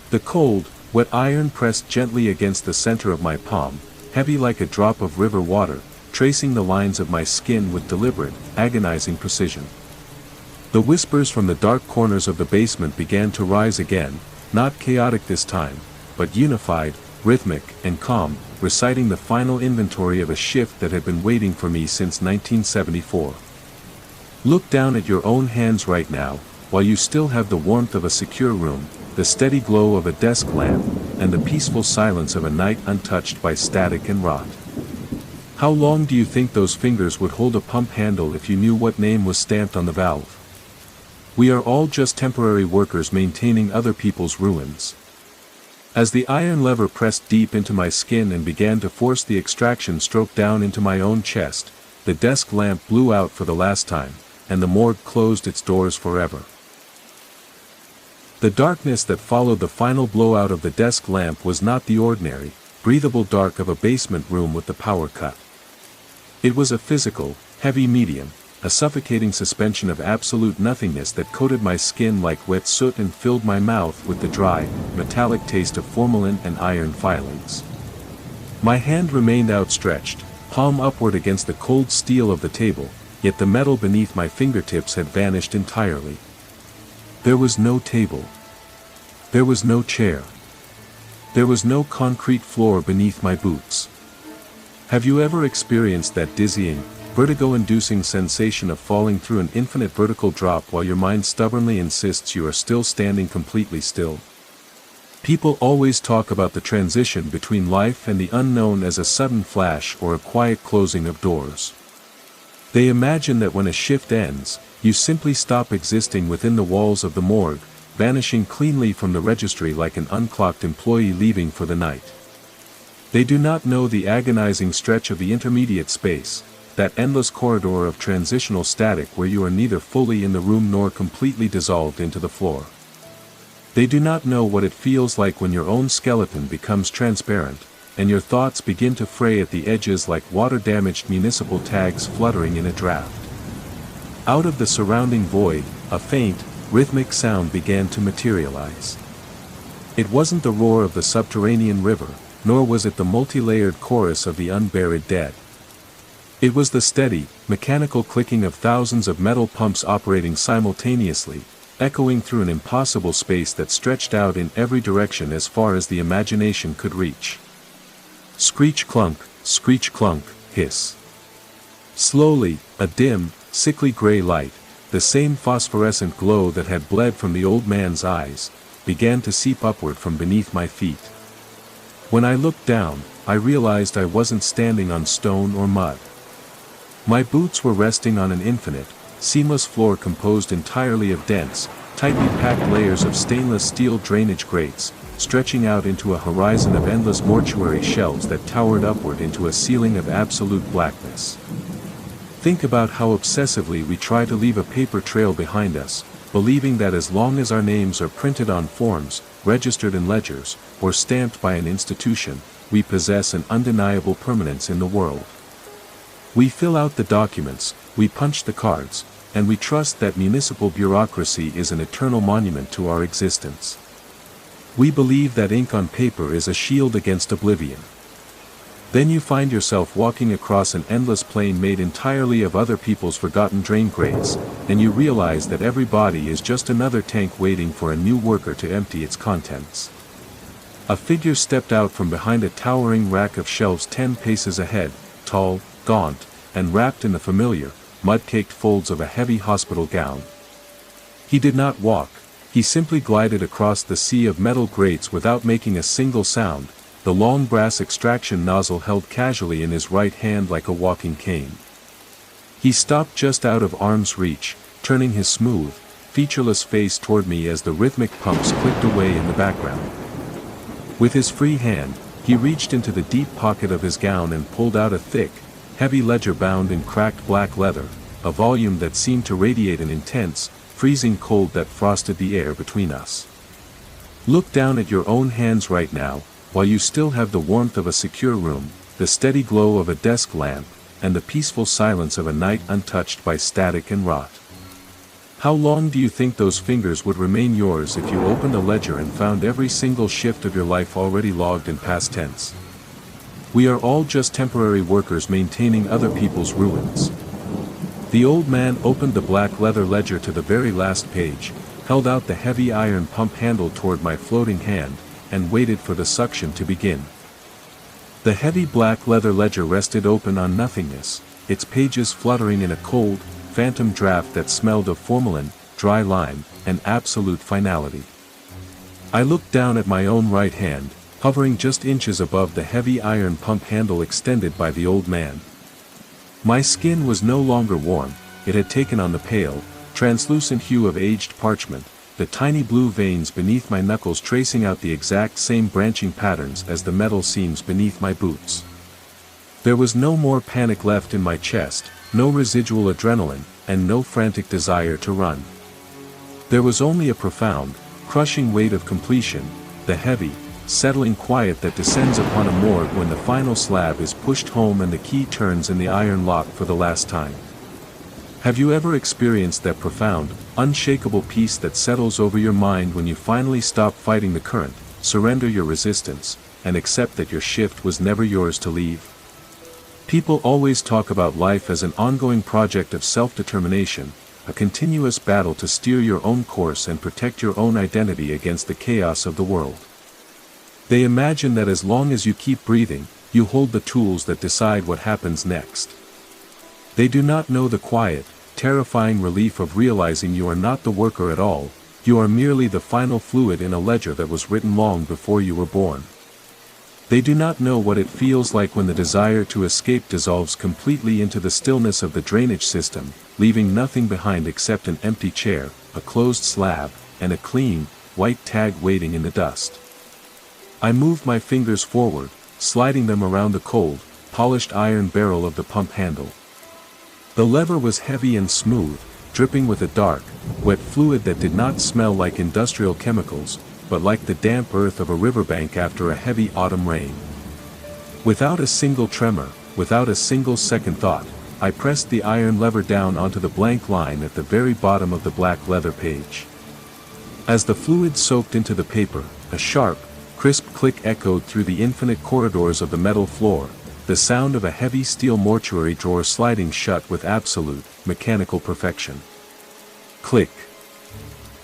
The cold, wet iron pressed gently against the center of my palm, heavy like a drop of river water, tracing the lines of my skin with deliberate, agonizing precision. The whispers from the dark corners of the basement began to rise again, not chaotic this time, but unified, rhythmic, and calm, reciting the final inventory of a shift that had been waiting for me since 1974. Look down at your own hands right now, while you still have the warmth of a secure room, the steady glow of a desk lamp, and the peaceful silence of a night untouched by static and rot. How long do you think those fingers would hold a pump handle if you knew what name was stamped on the valve? We are all just temporary workers maintaining other people's ruins. As the iron lever pressed deep into my skin and began to force the extraction stroke down into my own chest, the desk lamp blew out for the last time, and the morgue closed its doors forever. The darkness that followed the final blowout of the desk lamp was not the ordinary, breathable dark of a basement room with the power cut. It was a physical, heavy medium, a suffocating suspension of absolute nothingness that coated my skin like wet soot and filled my mouth with the dry, metallic taste of formalin and iron filings. My hand remained outstretched, palm upward against the cold steel of the table, yet the metal beneath my fingertips had vanished entirely. There was no table. There was no chair. There was no concrete floor beneath my boots. Have you ever experienced that dizzying, vertigo-inducing sensation of falling through an infinite vertical drop while your mind stubbornly insists you are still standing completely still? People always talk about the transition between life and the unknown as a sudden flash or a quiet closing of doors. They imagine that when a shift ends, you simply stop existing within the walls of the morgue, vanishing cleanly from the registry like an unclocked employee leaving for the night. They do not know the agonizing stretch of the intermediate space, that endless corridor of transitional static where you are neither fully in the room nor completely dissolved into the floor. They do not know what it feels like when your own skeleton becomes transparent, and your thoughts begin to fray at the edges like water-damaged municipal tags fluttering in a draft. Out of the surrounding void, a faint, rhythmic sound began to materialize. It wasn't the roar of the subterranean river, nor was it the multi-layered chorus of the unburied dead. It was the steady, mechanical clicking of thousands of metal pumps operating simultaneously, echoing through an impossible space that stretched out in every direction as far as the imagination could reach. Screech clunk, hiss. Slowly, a dim, sickly gray light, the same phosphorescent glow that had bled from the old man's eyes, began to seep upward from beneath my feet. When I looked down, I realized I wasn't standing on stone or mud. My boots were resting on an infinite, seamless floor composed entirely of dense, tightly packed layers of stainless steel drainage grates, stretching out into a horizon of endless mortuary shelves that towered upward into a ceiling of absolute blackness. Think about how obsessively we try to leave a paper trail behind us, believing that as long as our names are printed on forms, registered in ledgers, or stamped by an institution, we possess an undeniable permanence in the world. We fill out the documents, we punch the cards, and we trust that municipal bureaucracy is an eternal monument to our existence. We believe that ink on paper is a shield against oblivion. Then you find yourself walking across an endless plain made entirely of other people's forgotten drain grates, and you realize that every body is just another tank waiting for a new worker to empty its contents. A figure stepped out from behind a towering rack of shelves 10 paces ahead, tall, gaunt, and wrapped in the familiar, mud-caked folds of a heavy hospital gown. He did not walk, he simply glided across the sea of metal grates without making a single sound, the long brass extraction nozzle held casually in his right hand like a walking cane. He stopped just out of arm's reach, turning his smooth, featureless face toward me as the rhythmic pumps clicked away in the background. With his free hand, he reached into the deep pocket of his gown and pulled out a thick, heavy ledger bound in cracked black leather, a volume that seemed to radiate an intense, freezing cold that frosted the air between us. Look down at your own hands right now, while you still have the warmth of a secure room, the steady glow of a desk lamp, and the peaceful silence of a night untouched by static and rot. How long do you think those fingers would remain yours if you opened a ledger and found every single shift of your life already logged in past tense? We are all just temporary workers maintaining other people's ruins. The old man opened the black leather ledger to the very last page, held out the heavy iron pump handle toward my floating hand, and waited for the suction to begin. The heavy black leather ledger rested open on nothingness, its pages fluttering in a cold, phantom draft that smelled of formalin, dry lime, and absolute finality. I looked down at my own right hand, hovering just inches above the heavy iron pump handle extended by the old man. My skin was no longer warm, it had taken on the pale, translucent hue of aged parchment, the tiny blue veins beneath my knuckles tracing out the exact same branching patterns as the metal seams beneath my boots. There was no more panic left in my chest, no residual adrenaline, and no frantic desire to run. There was only a profound, crushing weight of completion, the heavy, settling quiet that descends upon a morgue when the final slab is pushed home and the key turns in the iron lock for the last time. Have you ever experienced that profound, unshakable peace that settles over your mind when you finally stop fighting the current, surrender your resistance, and accept that your shift was never yours to leave? People always talk about life as an ongoing project of self-determination, a continuous battle to steer your own course and protect your own identity against the chaos of the world. They imagine that as long as you keep breathing, you hold the tools that decide what happens next. They do not know the quiet, terrifying relief of realizing you are not the worker at all, you are merely the final fluid in a ledger that was written long before you were born. They do not know what it feels like when the desire to escape dissolves completely into the stillness of the drainage system, leaving nothing behind except an empty chair, a closed slab, and a clean, white tag waiting in the dust. I moved my fingers forward, sliding them around the cold, polished iron barrel of the pump handle. The lever was heavy and smooth, dripping with a dark, wet fluid that did not smell like industrial chemicals, but like the damp earth of a riverbank after a heavy autumn rain. Without a single tremor, without a single second thought, I pressed the iron lever down onto the blank line at the very bottom of the black leather page. As the fluid soaked into the paper, a sharp, crisp click echoed through the infinite corridors of the metal floor, the sound of a heavy steel mortuary drawer sliding shut with absolute, mechanical perfection. Click.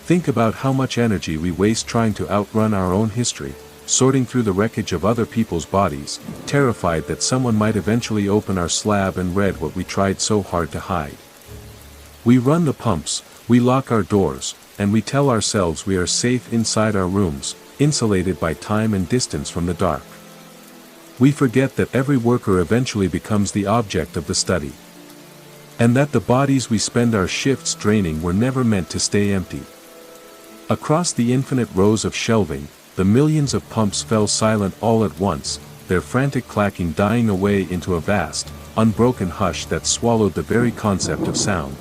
Think about how much energy we waste trying to outrun our own history, sorting through the wreckage of other people's bodies, terrified that someone might eventually open our slab and read what we tried so hard to hide. We run the pumps, we lock our doors, and we tell ourselves we are safe inside our rooms, insulated by time and distance from the dark. We forget that every worker eventually becomes the object of the study. And that the bodies we spend our shifts draining were never meant to stay empty. Across the infinite rows of shelving, the millions of pumps fell silent all at once, their frantic clacking dying away into a vast, unbroken hush that swallowed the very concept of sound.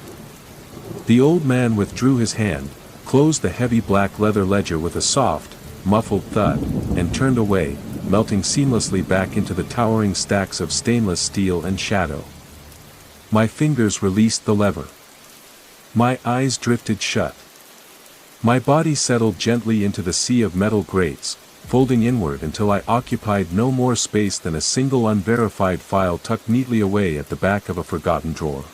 The old man withdrew his hand, closed the heavy black leather ledger with a soft, muffled thud, and turned away, melting seamlessly back into the towering stacks of stainless steel and shadow. My fingers released the lever. My eyes drifted shut. My body settled gently into the sea of metal grates, folding inward until I occupied no more space than a single unverified file tucked neatly away at the back of a forgotten drawer.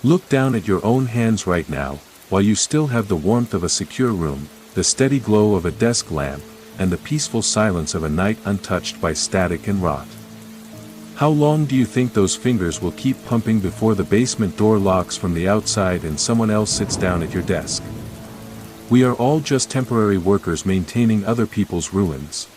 Look down at your own hands right now, while you still have the warmth of a secure room, the steady glow of a desk lamp, and the peaceful silence of a night untouched by static and rot. How long do you think those fingers will keep pumping before the basement door locks from the outside and someone else sits down at your desk? We are all just temporary workers maintaining other people's ruins.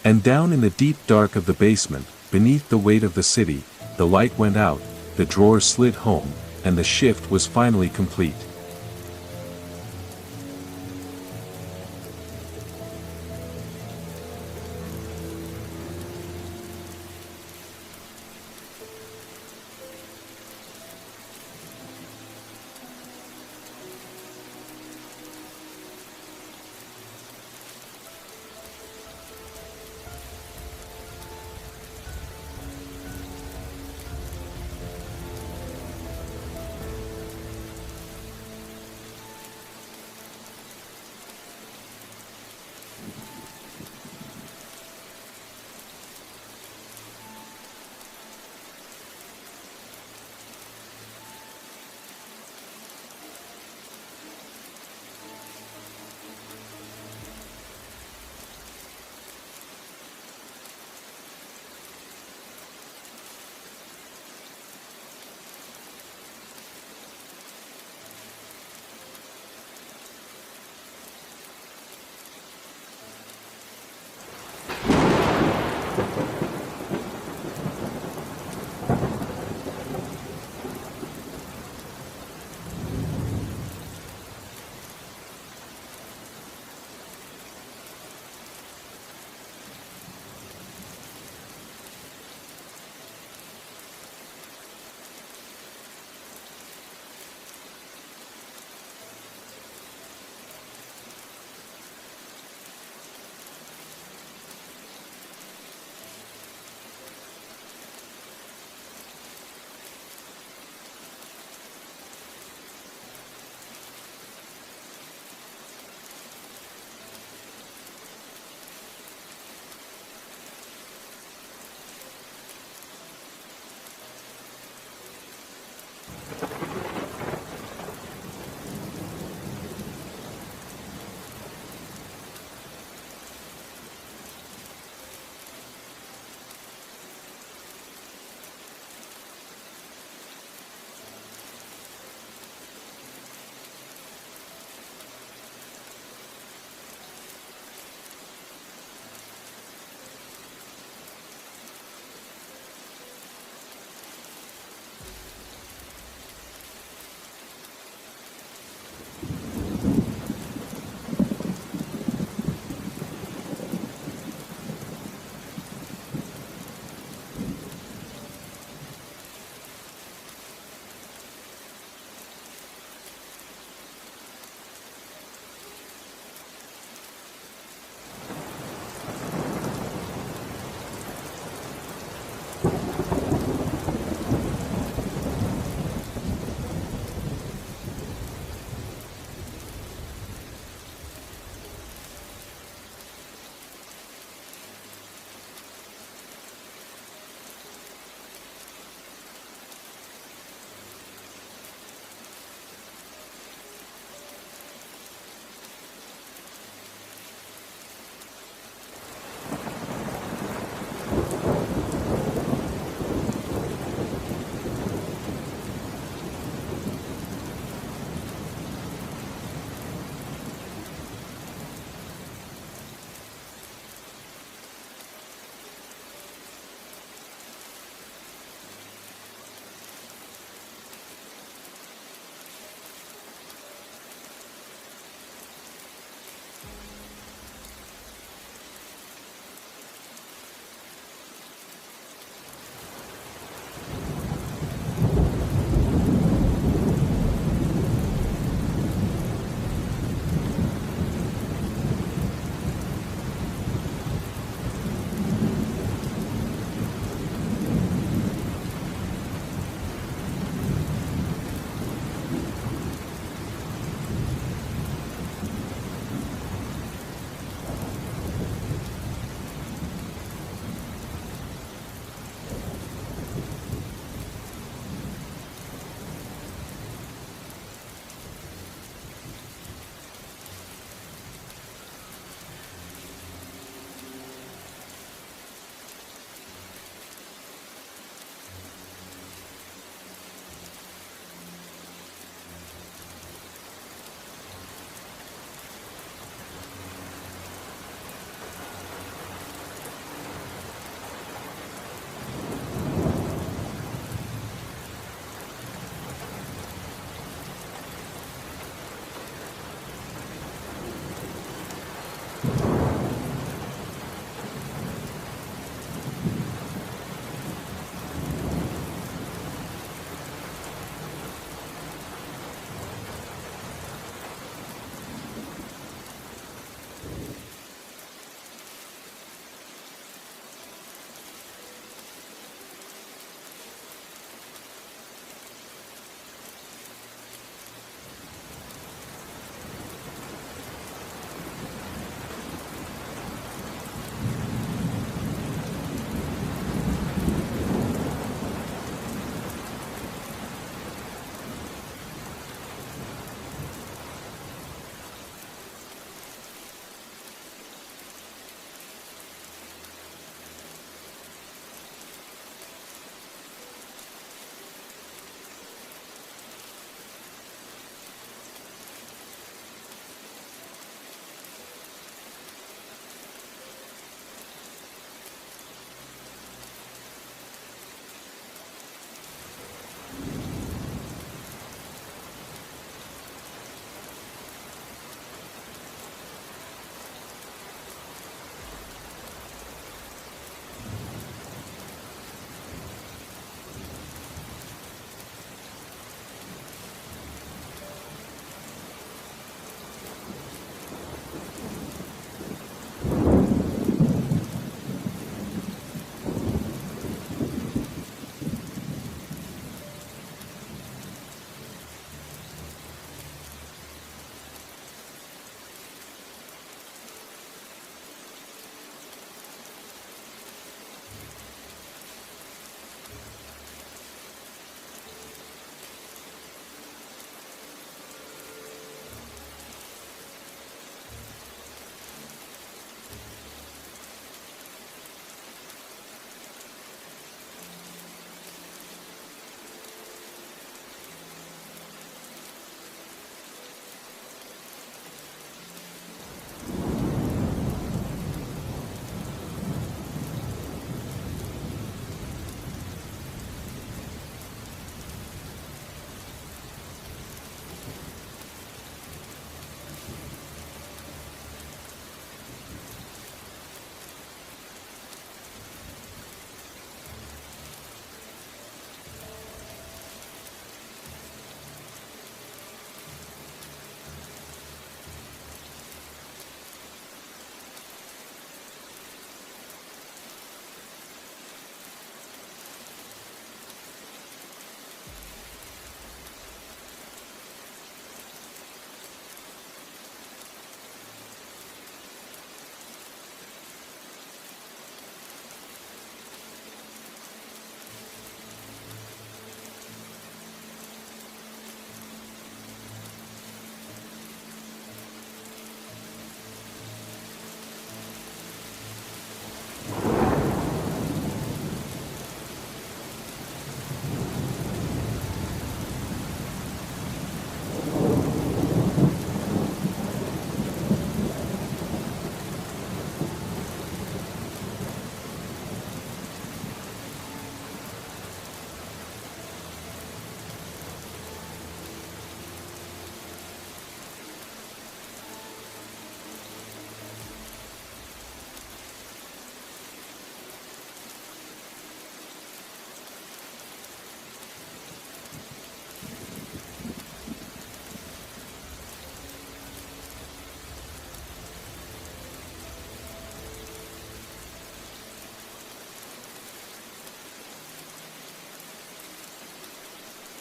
And down in the deep dark of the basement, beneath the weight of the city, the light went out, the drawer slid home, and the shift was finally complete.